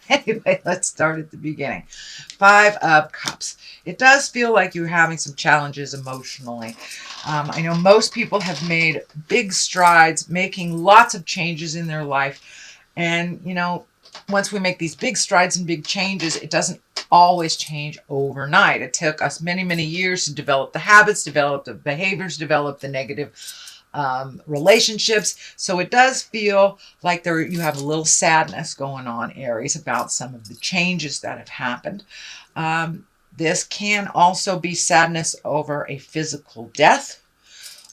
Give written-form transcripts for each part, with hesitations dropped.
Anyway, let's start at the beginning. Five of Cups. It does feel like you're having some challenges emotionally. I know most people have made big strides, making lots of changes in their life. And, once we make these big strides and big changes, it doesn't always change overnight. It took us many, many years to develop the habits, develop the behaviors, develop the negative relationships. So it does feel like you have a little sadness going on, Aries, about some of the changes that have happened. This can also be sadness over a physical death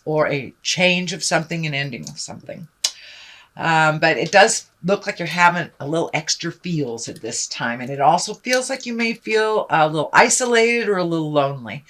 or a change of something, an ending of something. But it does look like you're having a little extra feels at this time. And it also feels like you may feel a little isolated or a little lonely.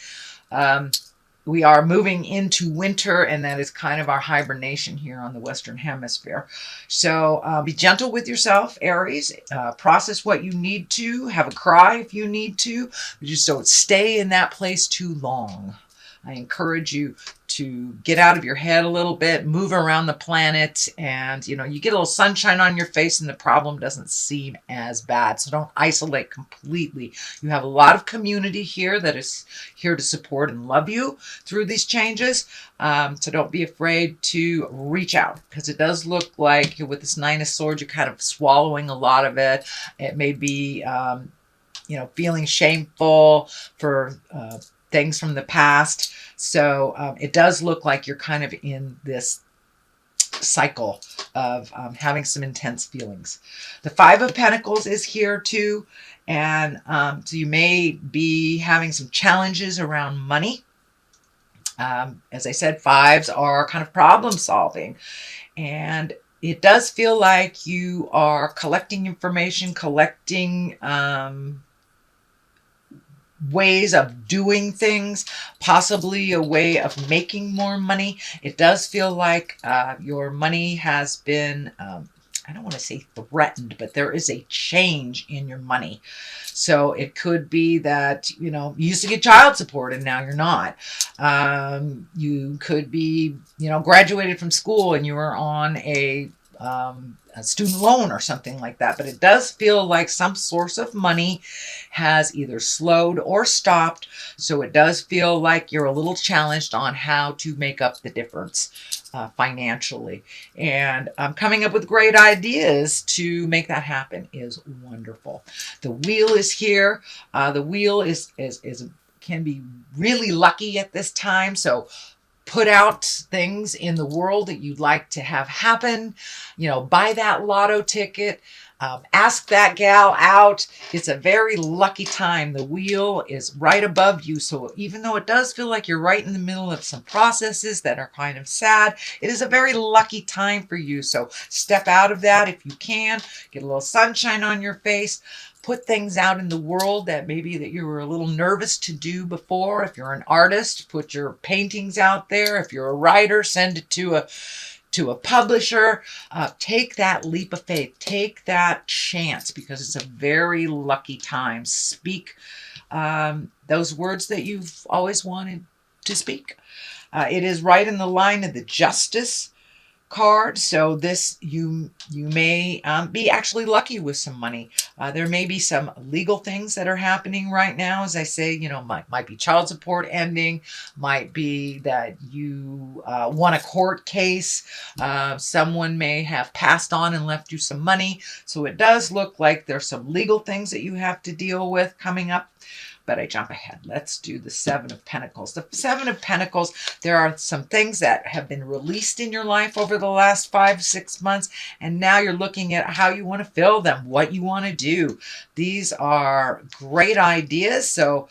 We are moving into winter, and that is kind of our hibernation here on the Western Hemisphere. So be gentle with yourself, Aries. Process what you need to. Have a cry if you need to. But just don't stay in that place too long. I encourage you to get out of your head a little bit, move around the planet, and you get a little sunshine on your face and the problem doesn't seem as bad. So don't isolate completely. You have a lot of community here that is here to support and love you through these changes. So don't be afraid to reach out, because it does look like with this Nine of Swords, you're kind of swallowing a lot of it. It may be, feeling shameful for things from the past. So it does look like you're kind of in this cycle of having some intense feelings. The Five of Pentacles is here too. And so you may be having some challenges around money. As I said, fives are kind of problem solving. And it does feel like you are collecting information, collecting ways of doing things, possibly a way of making more money. It does feel like your money has been, I don't want to say threatened, but there is a change in your money. So it could be that, you used to get child support and now you're not. You could be, graduated from school and you were on a student loan or something like that. But it does feel like some source of money has either slowed or stopped. So it does feel like you're a little challenged on how to make up the difference financially. And coming up with great ideas to make that happen is wonderful. The wheel is here. The wheel can be really lucky at this time. So put out things in the world that you'd like to have happen. Buy that lotto ticket. Ask that gal out. It's a very lucky time. The wheel is right above you. So even though it does feel like you're right in the middle of some processes that are kind of sad, it is a very lucky time for you. So step out of that if you can. Get a little sunshine on your face. Put things out in the world that maybe that you were a little nervous to do before. If you're an artist, put your paintings out there. If you're a writer, send it to a publisher. Take that leap of faith. Take that chance, because it's a very lucky time. Speak those words that you've always wanted to speak. It is right in the line of the Justice card. So this, you may be actually lucky with some money. There may be some legal things that are happening right now. As I say, might be child support ending, might be that you won a court case. Someone may have passed on and left you some money. So it does look like there's some legal things that you have to deal with coming up. But I jump ahead. Let's do the Seven of Pentacles. The Seven of Pentacles, there are some things that have been released in your life over the last 5-6 months, and now you're looking at how you want to fill them, what you want to do. These are great ideas. So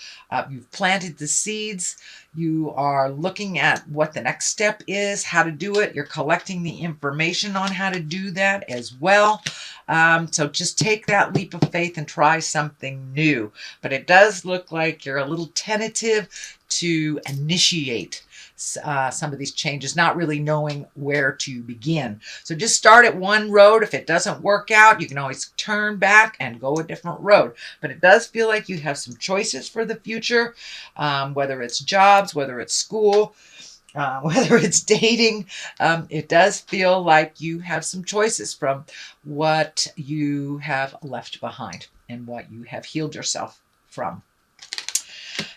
you've planted the seeds. You are looking at what the next step is, how to do it. You're collecting the information on how to do that as well. So just take that leap of faith and try something new. But it does look like you're a little tentative to initiate some of these changes, not really knowing where to begin. So just start at one road. If it doesn't work out, you can always turn back and go a different road. But it does feel like you have some choices for the future, whether it's jobs, whether it's school. whether it's dating, it does feel like you have some choices from what you have left behind and what you have healed yourself from.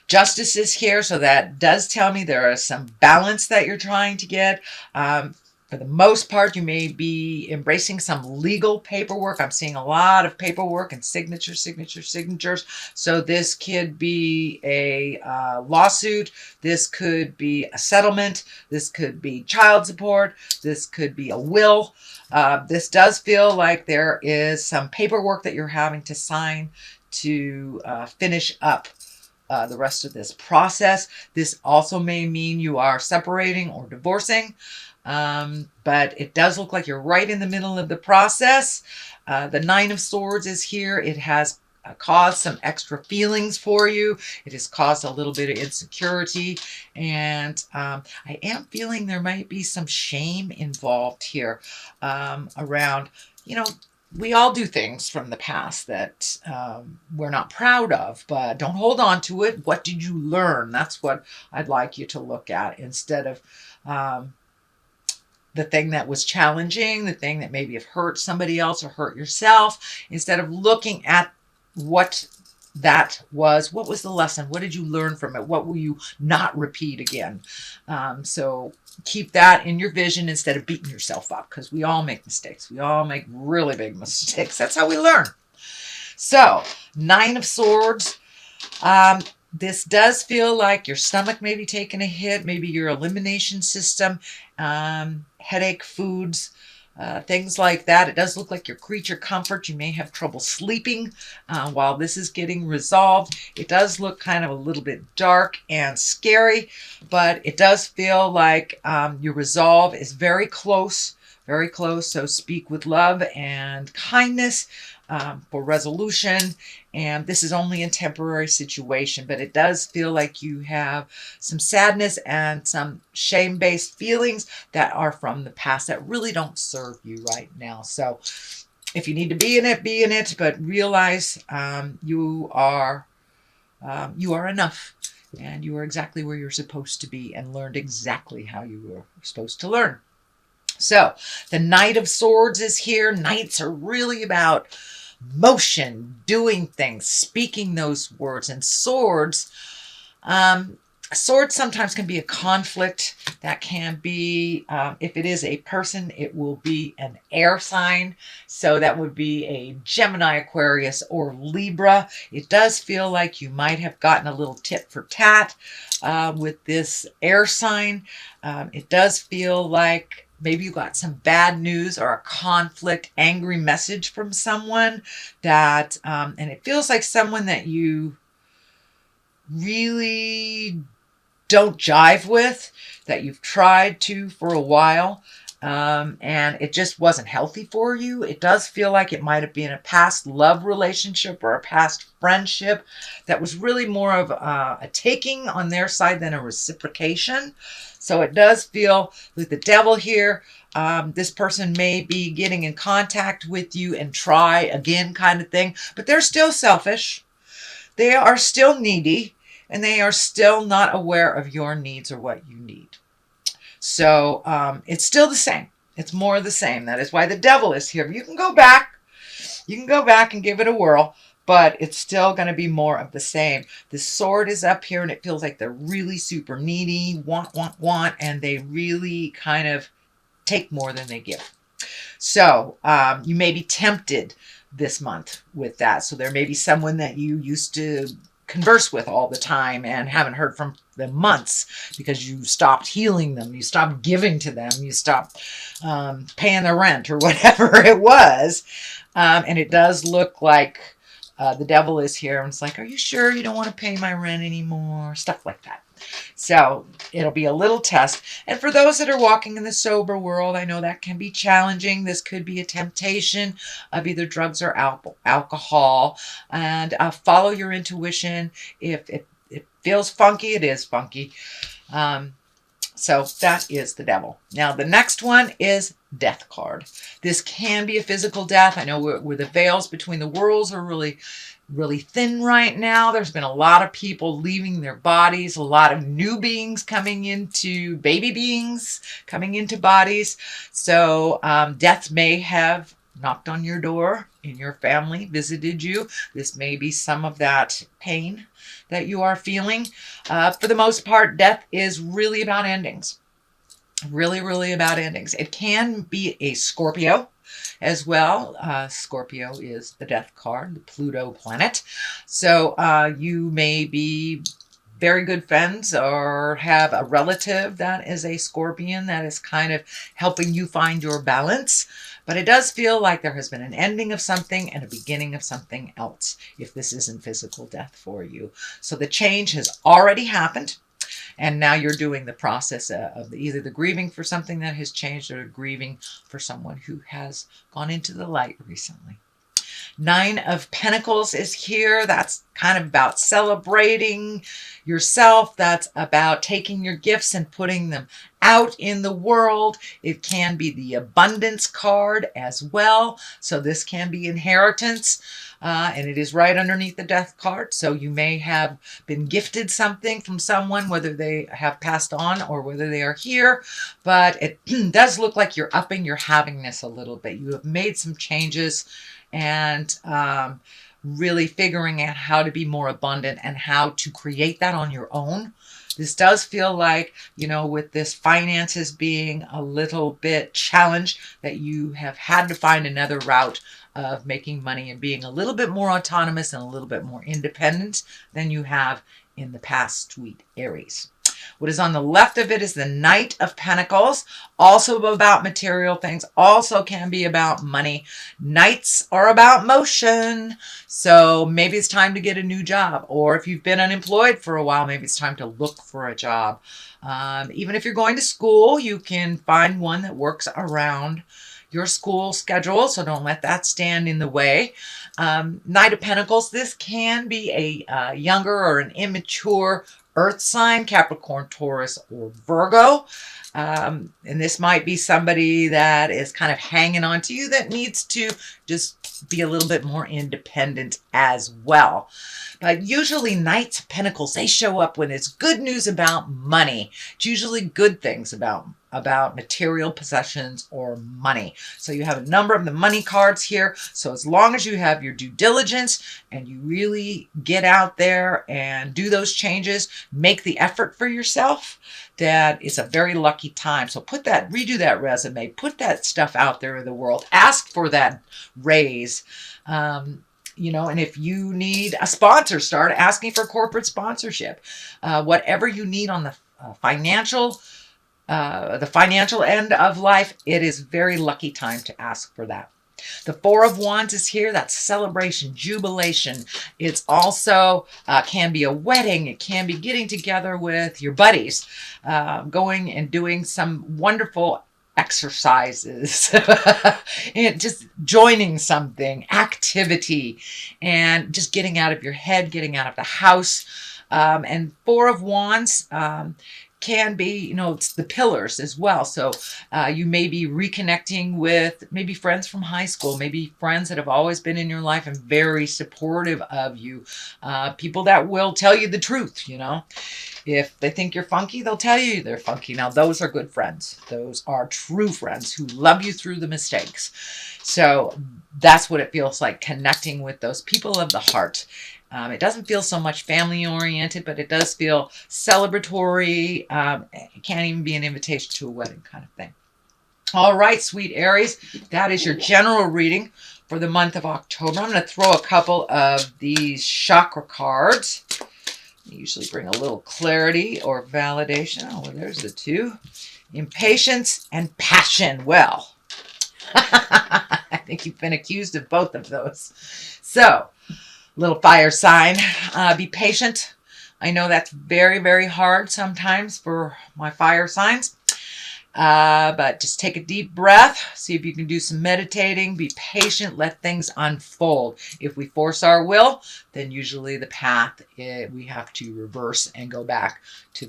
Justice is here, so that does tell me there is some balance that you're trying to get. For the most part, you may be embracing some legal paperwork. I'm seeing a lot of paperwork and signatures. So this could be a lawsuit. This could be a settlement. This could be child support. This could be a will. This does feel like there is some paperwork that you're having to sign to finish up the rest of this process. This also may mean you are separating or divorcing, but it does look like you're right in the middle of the process. The Nine of Swords is here. It has caused some extra feelings for you. It has caused a little bit of insecurity, and I am feeling there might be some shame involved here around, you know, we all do things from the past that we're not proud of, but don't hold on to it. What did you learn? That's what I'd like you to look at instead of the thing that was challenging, the thing that maybe have hurt somebody else or hurt yourself. Instead of looking at what that was, what was the lesson? What did you learn from it? What will you not repeat again? So keep that in your vision instead of beating yourself up, because we all make mistakes. We all make really big mistakes. That's how we learn. So, Nine of Swords. This does feel like your stomach may be taking a hit, maybe your elimination system, headache, foods, things like that. It does look like your creature comfort. You may have trouble sleeping while this is getting resolved. It does look kind of a little bit dark and scary, but it does feel like your resolve is very close, very close. So speak with love and kindness for resolution. And this is only a temporary situation, but it does feel like you have some sadness and some shame-based feelings that are from the past that really don't serve you right now. So if you need to be in it, be in it, but realize you are enough, and you are exactly where you're supposed to be and learned exactly how you were supposed to learn. So the Knight of Swords is here. Knights are really about motion, doing things, speaking those words. And swords, swords sometimes can be a conflict. That can be, if it is a person, it will be an air sign. So that would be a Gemini, Aquarius, or Libra. It does feel like you might have gotten a little tit for tat with this air sign. It does feel like maybe you got some bad news or a conflict, angry message from someone that, and it feels like someone that you really don't jive with, that you've tried to for a while, and it just wasn't healthy for you. It does feel like it might have been a past love relationship or a past friendship that was really more of a taking on their side than a reciprocation. So it does feel with the Devil here, this person may be getting in contact with you and try again kind of thing, but they're still selfish. They are still needy, and they are still not aware of your needs or what you need. So it's still the same. It's more of the same. That is why the Devil is here. You can go back. You can go back and give it a whirl, but it's still going to be more of the same. The Sword is up here, and it feels like they're really super needy, want, and they really kind of take more than they give. So you may be tempted this month with that. So there may be someone that you used to converse with all the time and haven't heard from them months because you stopped healing them, you stopped giving to them, you stopped paying their rent or whatever it was. And it does look like the Devil is here, and it's like, are you sure you don't want to pay my rent anymore? Stuff like that. So it'll be a little test. And for those that are walking in the sober world, I know that can be challenging. This could be a temptation of either drugs or alcohol. And follow your intuition. If it feels funky, it is funky. So that is the Devil. Now the next one is death card. This can be a physical death. I know where the veils between the worlds are really, really thin right now. There's been a lot of people leaving their bodies, a lot of new beings coming into, baby beings coming into bodies. So death may have knocked on your door in your family, visited you. This may be some of that pain that you are feeling. For the most part, death is really about endings. Really, really about endings. It can be a Scorpio as well. Scorpio is the death card, the Pluto planet. So you may be very good friends or have a relative that is a Scorpion that is kind of helping you find your balance. But it does feel like there has been an ending of something and a beginning of something else if this isn't physical death for you. So the change has already happened. And now you're doing the process of either the grieving for something that has changed or grieving for someone who has gone into the light recently. 9 of Pentacles is here. That's kind of about celebrating yourself. That's about taking your gifts and putting them out in the world. It can be the abundance card as well. So this can be inheritance. And it is right underneath the death card. So you may have been gifted something from someone, whether they have passed on or whether they are here. But it does look like you're upping your havingness a little bit. You have made some changes and really figuring out how to be more abundant and how to create that on your own. This does feel like, you know, with this finances being a little bit challenged, that you have had to find another route of making money and being a little bit more autonomous and a little bit more independent than you have in the past, sweet Aries. What is on the left of it is the Knight of Pentacles, also about material things, also can be about money. Knights are about motion, so maybe it's time to get a new job, or if you've been unemployed for a while, maybe it's time to look for a job. Even if you're going to school, you can find one that works around your school schedule, so don't let that stand in the way. Knight of Pentacles, this can be a younger or an immature earth sign, Capricorn, Taurus, or Virgo. And this might be somebody that is kind of hanging on to you that needs to just be a little bit more independent as well. But usually Knights of Pentacles, they show up when it's good news about money. It's usually good things about material possessions or money. So you have a number of the money cards here. So as long as you have your due diligence and you really get out there and do those changes, make the effort for yourself, that it's a very lucky time. So redo that resume, put that stuff out there in the world, ask for that raise. You know, and if you need a sponsor, start asking for corporate sponsorship. Whatever you need on the financial end of life, it is a very lucky time to ask for that. The Four of Wands is here. That's celebration, jubilation. It's also can be a wedding. It can be getting together with your buddies, going and doing some wonderful exercises, and just joining something, activity, and just getting out of your head, getting out of the house. And Four of Wands can be, you know, it's the pillars as well. So you may be reconnecting with maybe friends from high school, maybe friends that have always been in your life and very supportive of you. People that will tell you the truth, you know. If they think you're funky, they'll tell you they're funky. Now, those are good friends. Those are true friends who love you through the mistakes. So that's what it feels like, connecting with those people of the heart. It doesn't feel so much family-oriented, but it does feel celebratory. It can't even be an invitation to a wedding kind of thing. All right, sweet Aries, that is your general reading for the month of October. I'm going to throw a couple of these chakra cards. I usually bring a little clarity or validation. Oh, well, there's the two. Impatience and passion. Well, I think you've been accused of both of those. So, little fire sign, be patient. I know that's very, very hard sometimes for my fire signs. But just take a deep breath. See if you can do some meditating. Be patient. Let things unfold. If we force our will, then usually the path, we have to reverse and go back to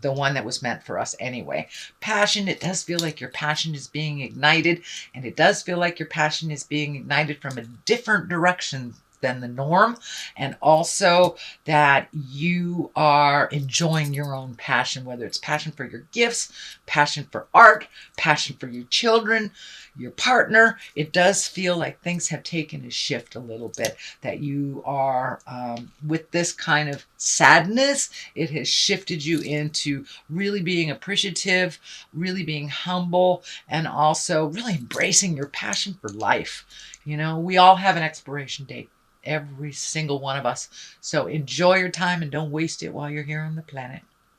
the one that was meant for us anyway. Passion, it does feel like your passion is being ignited, and it does feel like your passion is being ignited from a different direction than the norm, and also that you are enjoying your own passion, whether it's passion for your gifts, passion for art, passion for your children, your partner. It does feel like things have taken a shift a little bit, that you are with this kind of sadness, it has shifted you into really being appreciative, really being humble, and also really embracing your passion for life. You know, we all have an expiration date, every single one of us. So enjoy your time and don't waste it while you're here on the planet.